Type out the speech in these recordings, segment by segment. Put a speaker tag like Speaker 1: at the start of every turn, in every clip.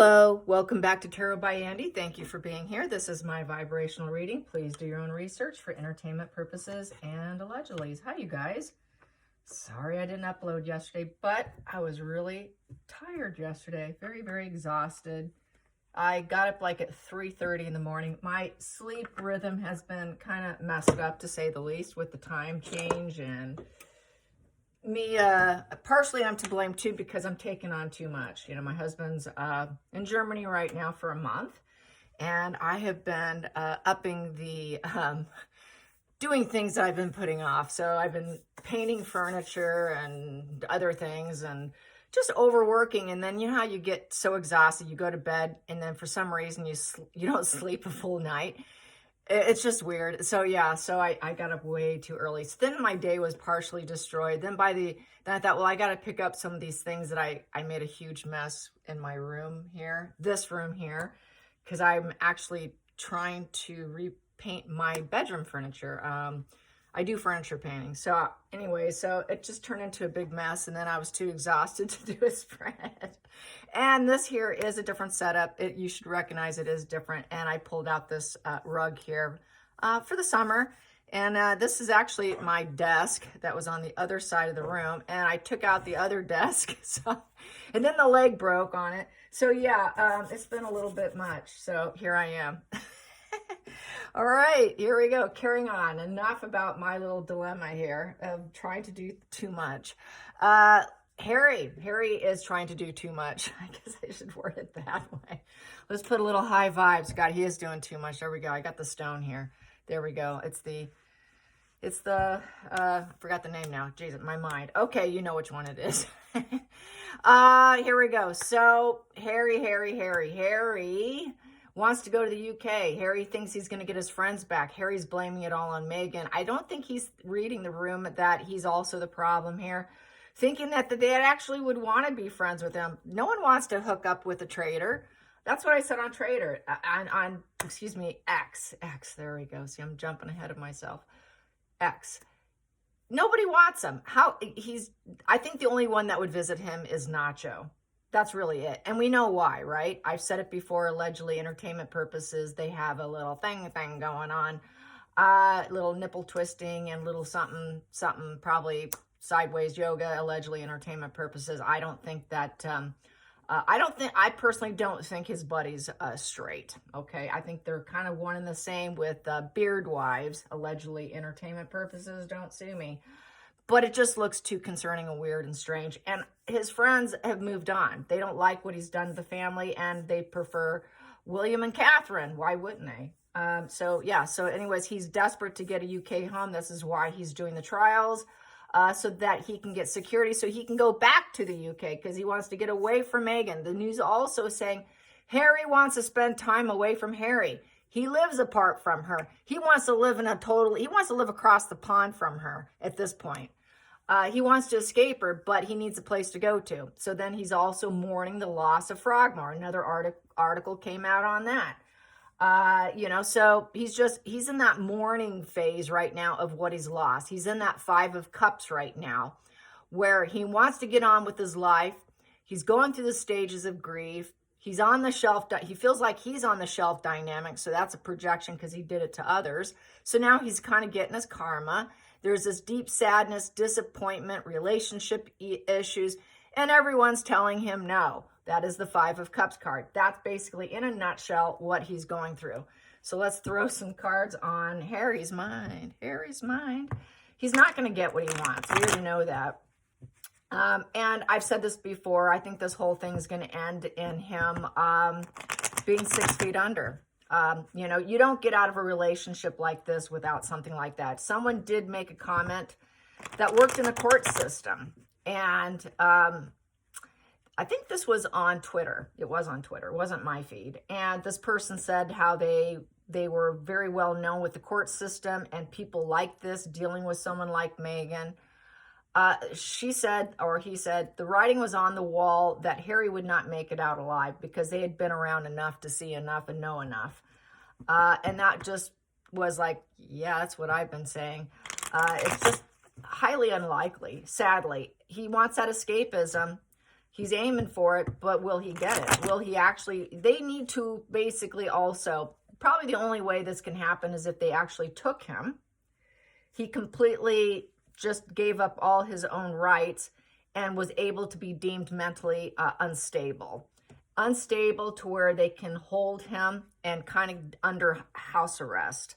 Speaker 1: Hello, welcome back to Tarot by Andy. Thank you for being here. This is my vibrational reading. Please do your own research for entertainment purposes and allegedly. Hi, you guys. Sorry I didn't upload yesterday, but I was really tired yesterday. Very, very exhausted. I got up like at 3:30 in the morning. My sleep rhythm has been kind of messed up, to say the least, with the time change and me, partially I'm to blame too, because I'm taking on too much. You know, my husband's in Germany right now for a month, and I have been upping the doing things that I've been putting off. So I've been painting furniture and other things and just overworking. And then you know how you get so exhausted, you go to bed, and then for some reason you don't sleep a full night. It's just weird. So yeah, so I got up way too early. So then my day was partially destroyed. Then then I thought, well, I got to pick up some of these things that I made a huge mess in my room here, this room here, because I'm actually trying to repaint my bedroom furniture. I do furniture painting. So anyway, so it just turned into a big mess, and then I was too exhausted to do a spread. And this here is a different setup. You should recognize it is different. And I pulled out this rug here for the summer. And this is actually my desk that was on the other side of the room. And I took out the other desk. And then the leg broke on it. So yeah, it's been a little bit much. So here I am. All right, here we go. Carrying on. Enough about my little dilemma here of trying to do too much. Harry is trying to do too much. I guess I should word it that way. Let's put a little high vibes. God, he is doing too much. There we go. I got the stone here. There we go. It's the, forgot the name now. Jesus, my mind. Okay, you know which one it is. Here we go. So, Harry wants to go to the UK. Harry thinks he's going to get his friends back. Harry's blaming it all on Meghan. I don't think he's reading the room that he's also the problem here. Thinking that they actually would want to be friends with him. No one wants to hook up with a traitor. That's what I said on traitor. Excuse me, X. There we go. See, I'm jumping ahead of myself. X. Nobody wants him. I think the only one that would visit him is Nacho. That's really it. And we know why, right? I've said it before, allegedly entertainment purposes. They have a little thing going on. Little nipple twisting and little something, probably sideways yoga, allegedly entertainment purposes. I don't think that, I personally don't think his buddy's straight, okay? I think they're kind of one and the same with beard wives, allegedly entertainment purposes. Don't sue me. But it just looks too concerning and weird and strange. And his friends have moved on. They don't like what he's done to the family, and they prefer William and Catherine. Why wouldn't they? So anyways, he's desperate to get a UK home. This is why he's doing the trials, so that he can get security, so he can go back to the UK, because he wants to get away from Meghan. The news also saying Harry wants to spend time away from Harry. He lives apart from her. He wants to live across the pond from her at this point. He wants to escape her, but he needs a place to go to. So then he's also mourning the loss of Frogmore. Another article came out on that. So he's in that mourning phase right now of what he's lost. He's in that 5 of Cups right now, where he wants to get on with his life. He's going through the stages of grief. He's on the shelf. He feels like he's on the shelf dynamic. So that's a projection, because he did it to others. So now he's kind of getting his karma. There's this deep sadness, disappointment, relationship issues, and everyone's telling him no. That is the 5 of Cups card. That's basically, in a nutshell, what he's going through. So let's throw some cards on Harry's mind. He's not going to get what he wants. We already know that. And I've said this before. I think this whole thing is going to end in him being 6 feet under. You don't get out of a relationship like this without something like that. Someone did make a comment that worked in the court system. And I think this was on Twitter. It was on Twitter. It wasn't my feed. And this person said how they were very well known with the court system, and people like this, dealing with someone like Meghan. She said, or he said, the writing was on the wall that Harry would not make it out alive, because they had been around enough to see enough and know enough. And that just was like, yeah, that's what I've been saying. It's just highly unlikely, sadly. He wants that escapism. He's aiming for it, but will he get it? Will he actually, they need to basically also, probably the only way this can happen is if they actually took him. He completely just gave up all his own rights and was able to be deemed mentally unstable. Unstable to where they can hold him and kind of under house arrest.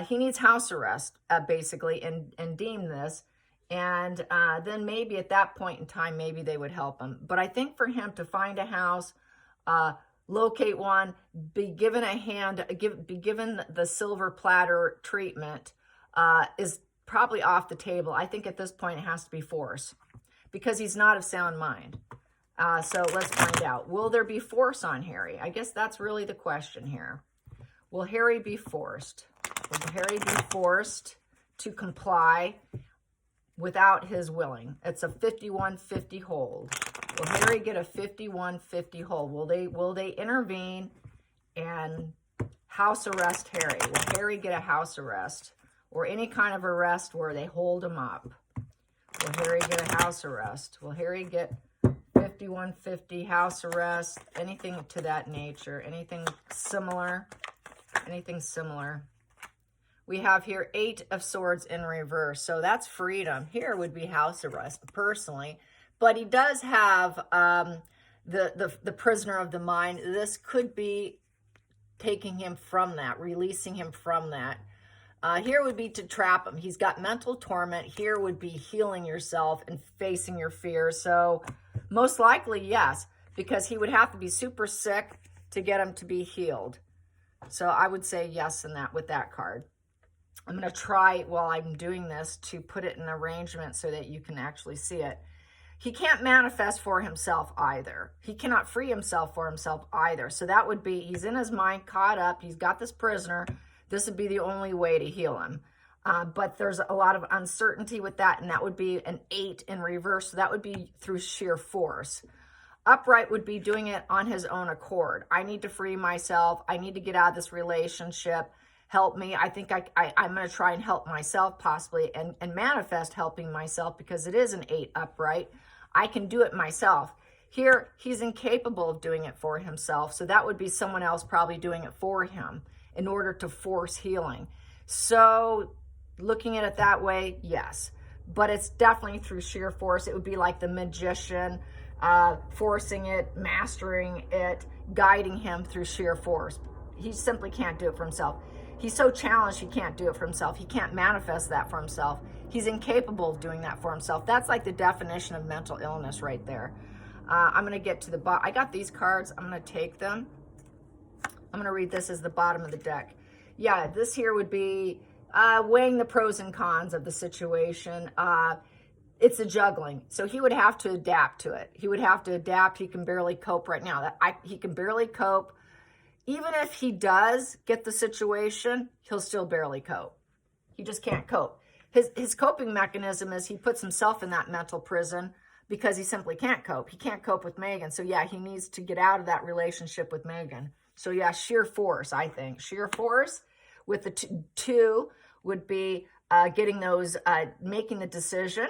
Speaker 1: He needs house arrest, basically, and deem this. And then maybe at that point in time, maybe they would help him. But I think for him to find a house, locate one, be given a hand, be given the silver platter treatment is probably off the table. I think at this point it has to be force because he's not of sound mind. So let's find out. Will there be force on Harry? I guess that's really the question here. Will Harry be forced? Will Harry be forced to comply without his willing? It's a 51-50 hold. Will Harry get a 51-50 hold? Will they intervene and house arrest Harry? Will Harry get a house arrest or any kind of arrest where they hold him up? Will Harry get a house arrest? Will Harry get 51-50 house arrest? Anything to that nature? Anything similar? Anything similar? We have here 8 of Swords in reverse. So that's freedom. Here would be house arrest, personally. But he does have the prisoner of the mind. This could be taking him from that, releasing him from that. Here would be to trap him. He's got mental torment. Here would be healing yourself and facing your fears. So most likely, yes, because he would have to be super sick to get him to be healed. So I would say yes in that with that card. I'm going to try while I'm doing this to put it in arrangement so that you can actually see it. He can't manifest for himself either. He cannot free himself for himself either. So that would be, he's in his mind, caught up. He's got this prisoner. This would be the only way to heal him. But there's a lot of uncertainty with that, and that would be an 8 in reverse. So that would be through sheer force. Upright would be doing it on his own accord. I need to free myself. I need to get out of this relationship. Help me. I think I'm going to try and help myself possibly and manifest helping myself because it is an 8 upright. I can do it myself. Here, he's incapable of doing it for himself. So that would be someone else probably doing it for him in order to force healing. So looking at it that way, yes. But it's definitely through sheer force. It would be like the magician, forcing it, mastering it, guiding him through sheer force. He simply can't do it for himself. He's so challenged he can't do it for himself. He can't manifest that for himself. He's incapable of doing that for himself. That's like the definition of mental illness right there. I'm going to get to the bottom. I got these cards. I'm going to take them. I'm going to read this as the bottom of the deck. Yeah, this here would be weighing the pros and cons of the situation. It's a juggling. So he would have to adapt to it. He would have to adapt. He can barely cope right now. He can barely cope. Even if he does get the situation, he'll still barely cope. He just can't cope. His coping mechanism is he puts himself in that mental prison because he simply can't cope. He can't cope with Megan. So yeah, he needs to get out of that relationship with Megan. So yeah, sheer force, I think. Sheer force with the 2 would be getting those, making the decision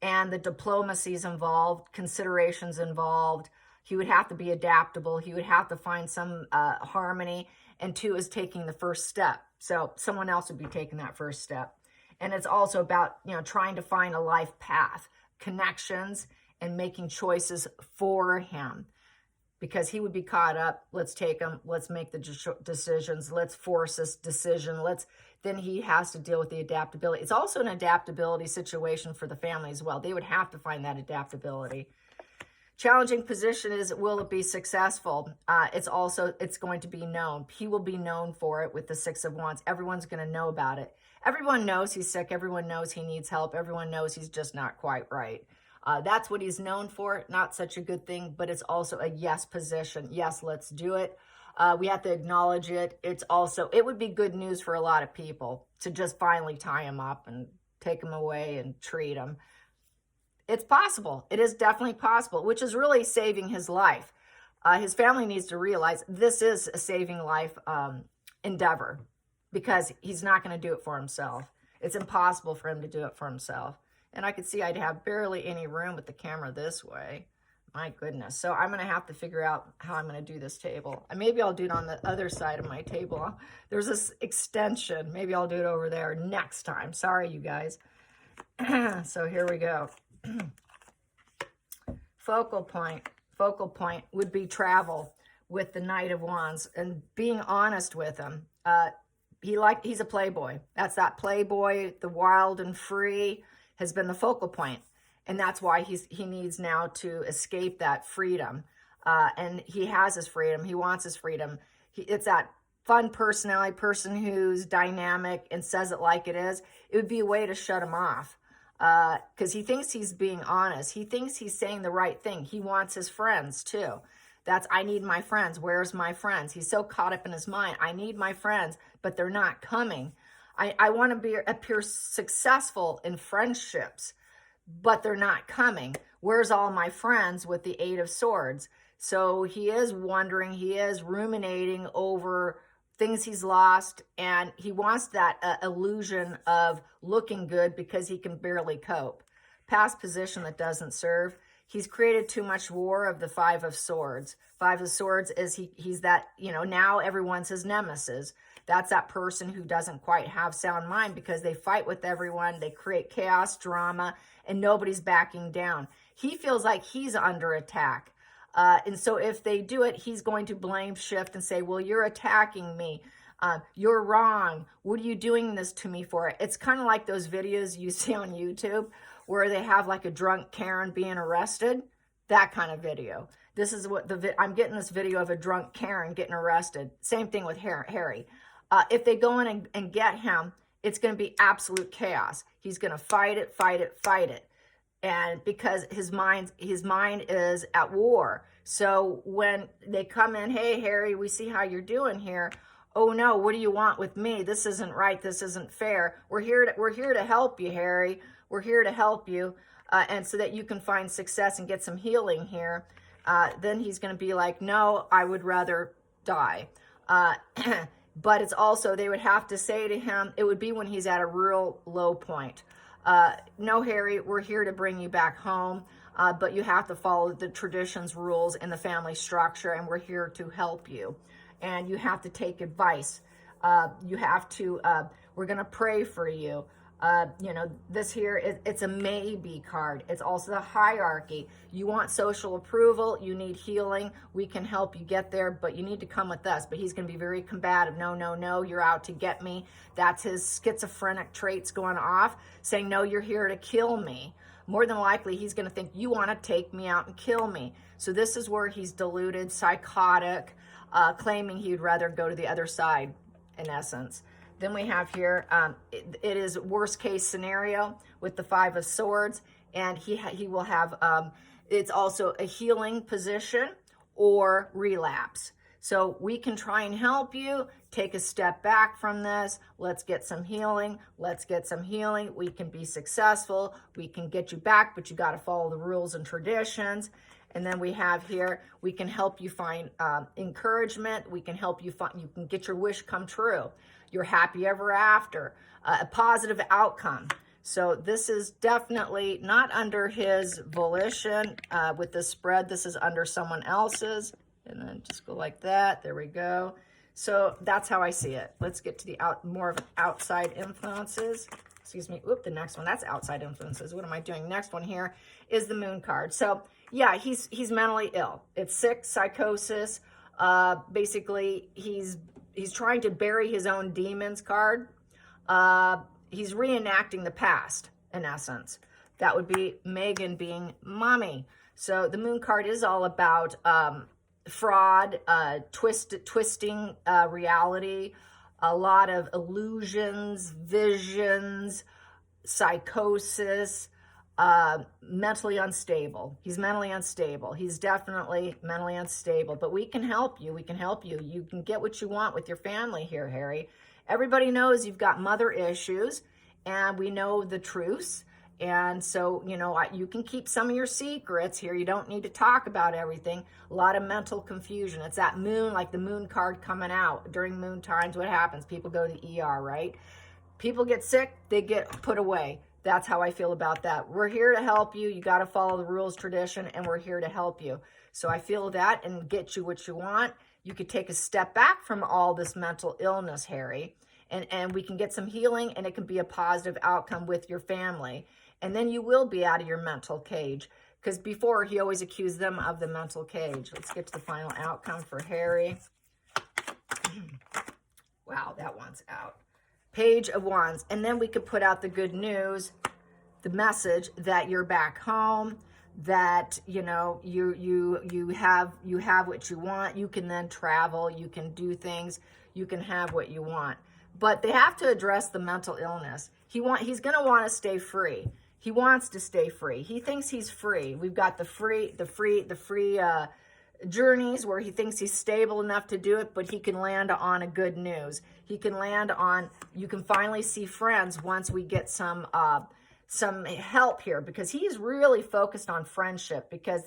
Speaker 1: and the diplomacies involved, considerations involved. He would have to be adaptable. He would have to find some harmony. And 2 is taking the first step. So someone else would be taking that first step. And it's also about, trying to find a life path, connections, and making choices for him. Because he would be caught up. Let's take him. Let's make the decisions. Let's force this decision. Then he has to deal with the adaptability. It's also an adaptability situation for the family as well. They would have to find that adaptability. Challenging position is, will it be successful? It's going to be known. He will be known for it with the 6 of Wands. Everyone's going to know about it. Everyone knows he's sick. Everyone knows he needs help. Everyone knows he's just not quite right. That's what he's known for. Not such a good thing, but it's also a yes position. Yes, let's do it. We have to acknowledge it. It would be good news for a lot of people to just finally tie him up and take him away and treat him. It's possible. It is definitely possible, which is really saving his life. His family needs to realize this is a saving life endeavor because he's not going to do it for himself. It's impossible for him to do it for himself. And I could see I'd have barely any room with the camera this way. My goodness. So I'm going to have to figure out how I'm going to do this table. And maybe I'll do it on the other side of my table. There's this extension. Maybe I'll do it over there next time. Sorry, you guys. So here we go. Focal point would be travel with the Knight of Wands, and being honest with him. He's a playboy. That's that playboy, the wild and free, has been the focal point. And that's why he needs now to escape that freedom. And he has his freedom. He wants his freedom. It's that fun personality, person who's dynamic and says it like it is. It would be a way to shut him off. Because he thinks he's being honest. He thinks he's saying the right thing. He wants his friends too. I need my friends. Where's my friends? He's so caught up in his mind. I need my friends, but they're not coming. I want to appear successful in friendships, but they're not coming. Where's all my friends with the Eight of Swords? So he is wondering, he is ruminating over things he's lost, and he wants that illusion of looking good because he can barely cope. Past position that doesn't serve. He's created too much war of the Five of Swords. Five of Swords is he's that, now everyone's his nemesis. That's that person who doesn't quite have sound mind because they fight with everyone. They create chaos, drama, and nobody's backing down. He feels like he's under attack. And so if they do it, he's going to blame shift and say, well, you're attacking me. You're wrong. What are you doing this to me for? It's kind of like those videos you see on YouTube where they have like a drunk Karen being arrested. That kind of video. This is what I'm getting this video of a drunk Karen getting arrested. Same thing with Harry. If they go in and get him, it's going to be absolute chaos. He's going to fight it. And because his mind is at war. So when they come in, hey, Harry, we see how you're doing here. Oh no, what do you want with me? This isn't right. This isn't fair. We're here to help you, Harry. We're here to help you. And so that you can find success and get some healing here. Then he's going to be like, no, I would rather die. But it's also, they would have to say to him, it would be when he's at a real low point. No, Harry, we're here to bring you back home, but you have to follow the traditions, rules, and the family structure, and we're here to help you. And you have to take advice. You have to, we're going to pray for you. This here, it's a maybe card. It's also the hierarchy. You want social approval. You need healing. We can help you get there, but you need to come with us. But he's going to be very combative. No, you're out to get me. That's his schizophrenic traits going off, saying, no, you're here to kill me. More than likely, he's going to think you want to take me out and kill me. So this is where he's deluded, psychotic, claiming he'd rather go to the other side, in essence. Then we have here, it is worst case scenario with the Five of Swords, and he will have, it's also a healing position or relapse. So we can try and help you take a step back from this. Let's get some healing. We can be successful. We can get you back, but you got to follow the rules and traditions. And then we have here, we can help you find encouragement. We can help you find, you can get your wish come true. You're happy ever after, a positive outcome. So this is definitely not under his volition with the spread. This is under someone else's. And then just go like that. There we go. So that's how I see it. Let's get to the more of outside influences. Excuse me. Oop, the next one. That's outside influences. What am I doing? Next one here is the Moon card. So yeah, he's mentally ill. It's sick, psychosis. Basically, he's trying to bury his own demons card. He's reenacting the past, in essence. That would be Megan being mommy. So the Moon card is all about fraud, twisting reality, a lot of illusions, visions, psychosis, mentally unstable. He's mentally unstable. He's definitely mentally unstable, but we can help you. You can get what you want with your family here, Harry. Everybody knows you've got mother issues, and we know the truths. And so, you can keep some of your secrets here. You don't need to talk about everything. A lot of mental confusion. It's that moon, like the Moon card coming out. During moon times, what happens? People go to the ER, right? People get sick, they get put away. That's how I feel about that. We're here to help you. You got to follow the rules, tradition, and we're here to help you. So I feel that and get you what you want. You could take a step back from all this mental illness, Harry, and we can get some healing, and it can be a positive outcome with your family. And then you will be out of your mental cage, because before he always accused them of the mental cage. Let's get to the final outcome for Harry. Wow, that one's out. Page of Wands. And then we could put out the good news, the message that you're back home, that, you know, you have what you want. You can then travel, you can do things, you can have what you want. But they have to address the mental illness. He's going to want to stay free. He wants to stay free. He thinks he's free. We've got the free journeys where he thinks he's stable enough to do it, but he can land on a good news. He can land on, you can finally see friends once we get some help here, because he's really focused on friendship, because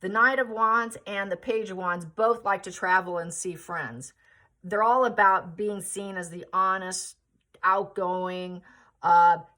Speaker 1: the Knight of Wands and the Page of Wands both like to travel and see friends. They're all about being seen as the honest, outgoing,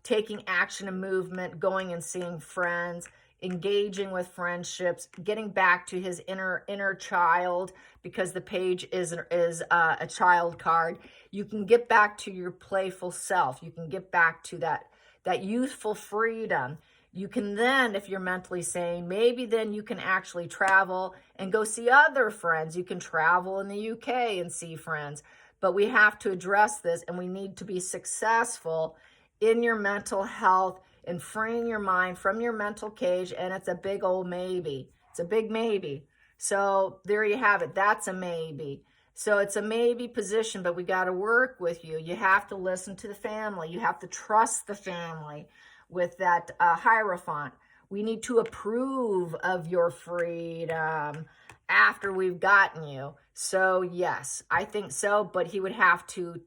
Speaker 1: taking action and movement, going and seeing friends, engaging with friendships, getting back to his inner child, because the Page is a child card. You can get back to your playful self. You can get back to that youthful freedom. You can then, if you're mentally sane, maybe then you can actually travel and go see other friends. You can travel in the UK and see friends. But we have to address this, and we need to be successful in your mental health and freeing your mind from your mental cage. And it's a big old maybe. It's a big maybe. So there you have it. That's a maybe. So it's a maybe position, but we got to work with you. You have to listen to the family. You have to trust the family with that Hierophant. We need to approve of your freedom after we've gotten you. So yes, I think so, but he would have to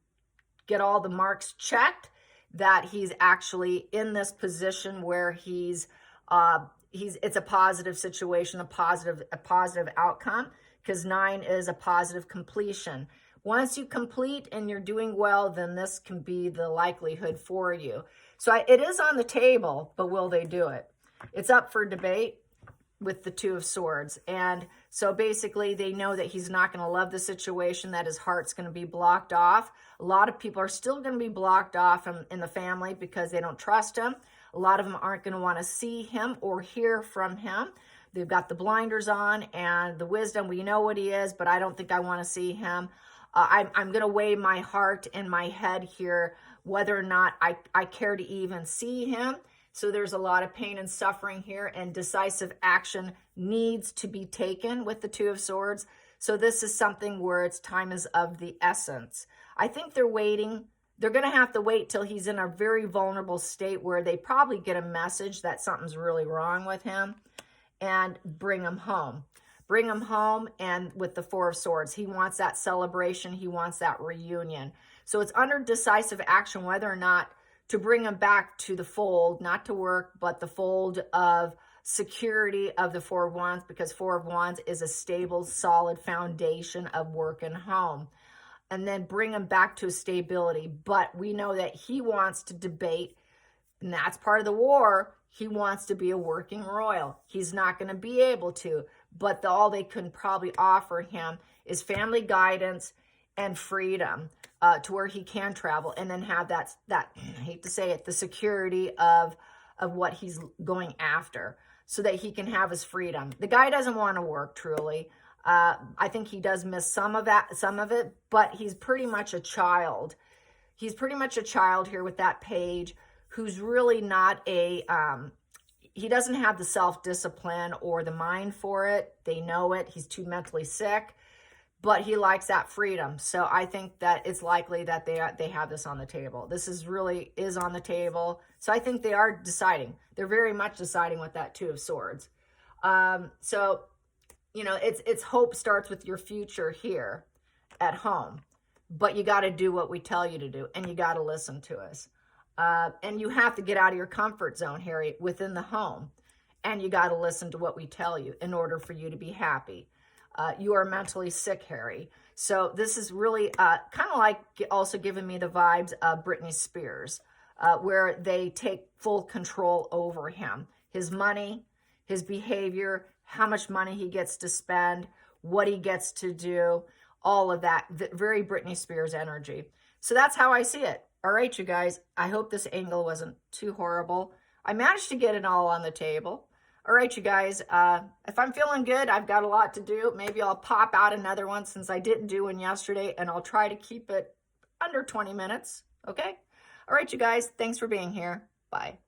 Speaker 1: get all the marks checked that he's actually in this position where it's a positive situation, a positive outcome, because 9 is a positive completion. Once you complete and you're doing well, then this can be the likelihood for you. So it is on the table, but will they do it? It's up for debate with the 2 of Swords. And so basically they know that he's not going to love the situation, that his heart's going to be blocked off. A lot of people are still going to be blocked off in the family because they don't trust him. A lot of them aren't going to want to see him or hear from him. They've got the blinders on and the wisdom. We know what he is, but I don't think I want to see him. I'm going to weigh my heart and my head here, whether or not I care to even see him. So there's a lot of pain and suffering here, and decisive action needs to be taken with the 2 of Swords. So this is something where time is of the essence. I think they're waiting. They're going to have to wait till he's in a very vulnerable state where they probably get a message that something's really wrong with him, and bring him home. Bring him home, and with the 4 of Swords, he wants that celebration. He wants that reunion. So it's under decisive action whether or not to bring him back to the fold, not to work, but the fold of security of the 4 of Wands, because 4 of Wands is a stable, solid foundation of work and home. And then bring him back to stability. But we know that he wants to debate, and that's part of the war. He wants to be a working royal. He's not going to be able to, but all they can probably offer him is family guidance and freedom to where he can travel, and then have that I hate to say it, the security of what he's going after, so that he can have his freedom. The guy doesn't want to work, truly. I think he does miss some of it, but he's pretty much a child. He's pretty much a child here with that Page, who's really not he doesn't have the self-discipline or the mind for it. They know it. He's too mentally sick, but he likes that freedom. So I think that it's likely that they have this on the table. This is on the table. So I think they are deciding. They're very much deciding with that 2 of Swords. So, you know, it's hope starts with your future here at home, but you got to do what we tell you to do, and you got to listen to us. And you have to get out of your comfort zone, Harry, within the home. And you got to listen to what we tell you in order for you to be happy. You are mentally sick, Harry. So this is really kind of like also giving me the vibes of Britney Spears. where they take full control over him. His money, his behavior, how much money he gets to spend, what he gets to do, all of that. Very Britney Spears energy. So that's how I see it. All right, you guys, I hope this angle wasn't too horrible. I managed to get it all on the table. All right, you guys, if I'm feeling good, I've got a lot to do. Maybe I'll pop out another one since I didn't do one yesterday, and I'll try to keep it under 20 minutes, okay? All right, you guys, thanks for being here. Bye.